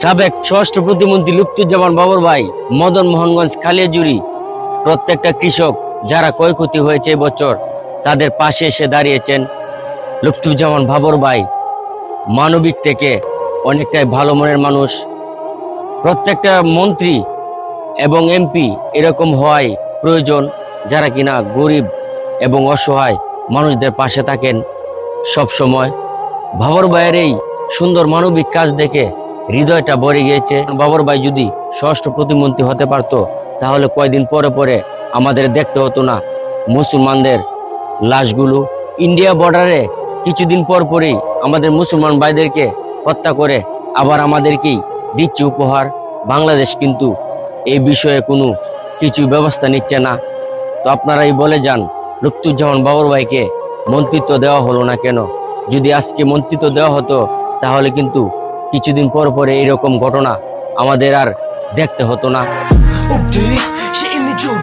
সাবেক স্বরাষ্ট্র প্রতিমন্ত্রী লুৎফুজ্জামান বাবর ভাই মদন মোহনগঞ্জ কালিয়াজুড়ি প্রত্যেকটা কৃষক যারা ক্ষয়ক্ষতি হয়েছে এবছর তাদের পাশে এসে দাঁড়িয়েছেন লুৎফুজ্জামান বাবর ভাই। মানবিক থেকে অনেকটাই ভালো মনের মানুষ। প্রত্যেকটা মন্ত্রী এবং এমপি এরকম হওয়াই প্রয়োজন, যারা কিনা গরিব এবং অসহায় মানুষদের পাশে থাকেন সব সময়। বাবর ভাইয়ের এই সুন্দর মানবিক কাজ দেখে হৃদয়টা ভরে গিয়েছে। বাবর ভাই যদি স্বরাষ্ট্র প্রতিমন্ত্রী হতে পারতো তাহলে কয়দিন পরে পরে আমাদের দেখতে হতো না মুসলমানদের লাশগুলো ইন্ডিয়া বর্ডারে। কিছুদিন পর পরেই আমাদের মুসলমান ভাইদেরকে হত্যা করে আবার আমাদেরকেই দিচ্ছে উপহার। বাংলাদেশ কিন্তু এই বিষয়ে কোনো কিছু ব্যবস্থা নিচ্ছে না। তো আপনারাই বলে যান, লুৎফুজ্জামান বাবর ভাইকে মন্ত্রিত্ব দেওয়া হলো না কেন? যদি আজকে মন্ত্রিত্ব দেওয়া হতো তাহলে কিন্তু কিছুদিন পর পরে এরকম ঘটনা আমাদের আর দেখতে হতো না।